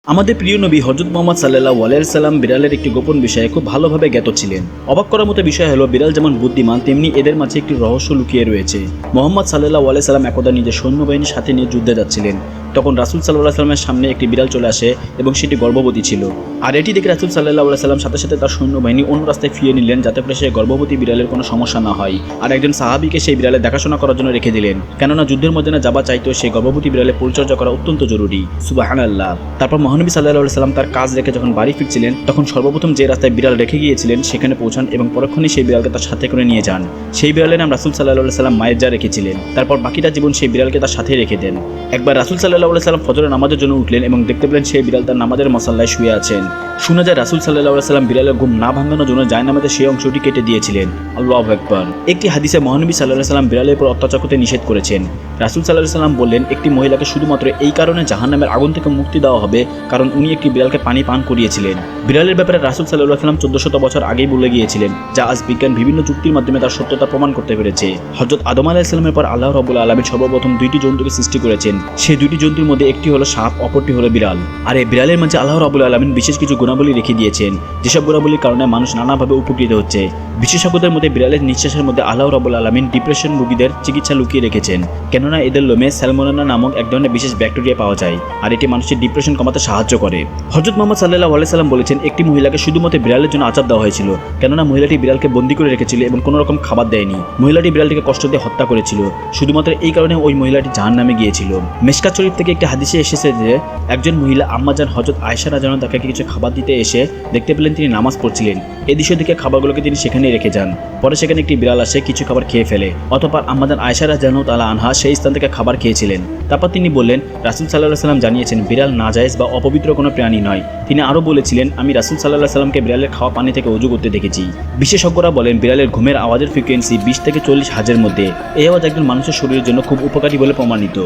আমাদের প্রিয় নবী হযরত মুহাম্মদ সাল্লাল্লাহু আলাইহি সাল্লাম বিড়ালের একটি গোপন বিষয়ে খুব ভালোভাবে জ্ঞাত ছিলেন। অবাক করার মতো বিষয় হলো বিড়াল যেমন বুদ্ধিমান তেমনি এদের মাঝে একটি রহস্য লুকিয়ে রয়েছে। মুহাম্মদ সাল্লাল্লাহু আলাইহি সাল্লাম একদা নিজের সৈন্যবাহিনীর সাথে নিয়ে যুদ্ধে যাচ্ছিলেন। তখন রাসূল সাল্লাল্লাহু আলাইহি সাল্লামের সামনে একটি বিড়াল চলে আসে এবং সেটি গর্ভবতী ছিল। আর এটি দেখে রাসূল সাল্লাল্লাহু আলাইহি সাল্লাম সাথে সাথে তার সৈন্যবাহিনী অন্য রাস্তায় ফিরিয়ে নিলেন যাতে করে সেই গর্ভবতী বিড়ালের কোনো সমস্যা না হয়। আর একজন সাহাবীকে সেই বিড়ালের দেখাশোনা করার জন্য রেখে দিলেন, কেননা যুদ্ধের ময়দানে যাওয়া চাইতেও সেই গর্ভবতী বিড়ালের পরিচর্যা করা অত্যন্ত জরুরি। সুবহানাল্লাহ। তারপর মহানবী সাল্লাল্লাহু আলাইহি সাল্লাম তার কাজ রেখে যখন বাড়ি ফিরছিলেন তখন সর্বপ্রথম যে রাস্তায় বিড়াল রেখে গিয়েছিলেন সেখানে পৌঁছান এবং পরক্ষণেই সেই বিড়ালকে তার সাথে করে নিয়ে যান। সেই বিড়ালের নাম রাসূল সাল্লাল্লাহু আলাইহি সাল্লাম মায়েজা রেখেছিলেন। তারপর বাকিটা জীবন সেই বিড়ালকে তার সাথে রেখে দেন। একবার রাসূল সাল্লাল্লাহু আলাইহি সাল্লাম ফজরের নামাজের জন্য উঠলেন এবং দেখতে পেলেন সেই বিড়াল তার নামাজের মুসাল্লায় শুয়ে আছেন। শোনা যায় রাসূল সাল্লাল্লাহু আলাইহি সাল্লাম বিড়ালের ঘুম না ভাঙানোর জন্য জায়নামাজের সেই অংশটি কেটে দিয়েছিলেন। আল্লাহু আকবার। একটি হাদিসে মহানবী সাল্লাল্লাহু আলাইহি সাল্লাম বিড়ালের উপর অত্যাচার করতে নিষেধ করেছেন। রাসূল সাল্লাল্লাহু আলাইহি সাল্লাম বললেন, একটি মহিলাকে শুধুমাত্র এই কারণে জাহান্নামের আগুন থেকে মুক্তি দেওয়া হবে কারণ উনি একটি বিড়ালকে পানি পান করিয়েছিলেন। বিড়ালের ব্যাপারে রাসূল সাল্লাল্লাহু আলাইহি সাল্লাম 1400 বছর আগেই বলে গিয়েছিলেন, যা আজ বিজ্ঞান বিভিন্ন যুক্তির মাধ্যমে তার সত্যতা প্রমাণ করতে পেরেছে। হযরত আদম আলাইহিস সালামের পর আল্লাহ রাব্বুল আলামিন সর্বপ্রথম দুইটি জন্তুকে সৃষ্টি করেছেন। সেই দুইটি জন্তুর মধ্যে একটি হলো সাপ, অপরটি হলো বিড়াল। আর এই বিড়ালের মাঝে আল্লাহ রাব্বুল আলামিন বিশেষ কিছু গুণাবলী রেখে দিয়েছেন, যেসব গুণাবলীর কারণে মানুষ নানাভাবে উপকৃত হচ্ছে। বিশেষজ্ঞদের মধ্যে বিড়ালের নিঃশ্বাসের মধ্যে আল্লাহ রাব্বুল আলামিন ডিপ্রেশন রোগীদের চিকিৎসা লুকিয়ে রেখেছেন, কেননা এদের লোমে স্যালমোনেলা নামক এক ধরনের বিশেষ ব্যাকটেরিয়া পাওয়া যায় আর এটি মানুষের ডিপ্রেশন কমাতে সাহায্য করে। হযরত মুহাম্মদ সাল্লাল্লাহু আলাইহি সাল্লাম বলেছেন, একটি মহিলাকে শুধুমাত্র বিড়ালের জন্য আচার দেওয়া হয়েছিল, কেননা মহিলাটি বিড়ালকে বন্দী করে রেখেছিল এবং কোনো রকম খাবার দেয়নি। মহিলাটি বিড়ালটিকে কষ্ট দিয়ে হত্যা করেছিল, শুধুমাত্র এই কারণে ওই মহিলাটি জাহান্নামে গিয়েছিল। মিশকাত শরীফ থেকে একটি হাদিসে এসেছে যে একজন মহিলা আম্মাজান হযরত আয়েশা রাদিয়াল্লাহু আনহা তাকে কিছু খাবার দিতে এসে দেখতে পেলেন তিনি নামাজ পড়ছিলেন। এই দৃশ্য দেখে খাবারগুলোকে তিনি সেখানেই রেখে যান। পরে সেখানে একটি বিড়াল আসে কিছু খাবার খেয়ে ফেলে। অতঃপর আম্মাজান আয়েশা রাদিয়াল্লাহু তাআলা আনহা সেই স্থান থেকে খাবার খেয়েছিলেন। তারপর তিনি বললেন, রাসূল সাল্লাল্লাহু আলাইহি সাল্লাম জানিয়েছেন বিড়াল নাজায়েজ বা অপবিত্র কোনো প্রাণী নয়। তিনি আরও বলেছিলেন, আমি রাসূল সাল্লাল্লাহু আলাইহি সাল্লামকে বিড়ালের খাওয়া পানি থেকে ওযু করতে দেখেছি। বিশেষজ্ঞরা বলেন বিড়ালের ঘুমের আওয়াজের ফ্রিকোয়েন্সি 20 থেকে 40 হার্জের মধ্যে। এই আওয়াজ একজন মানুষের শরীরের জন্য খুব উপকারী বলে প্রমাণিত।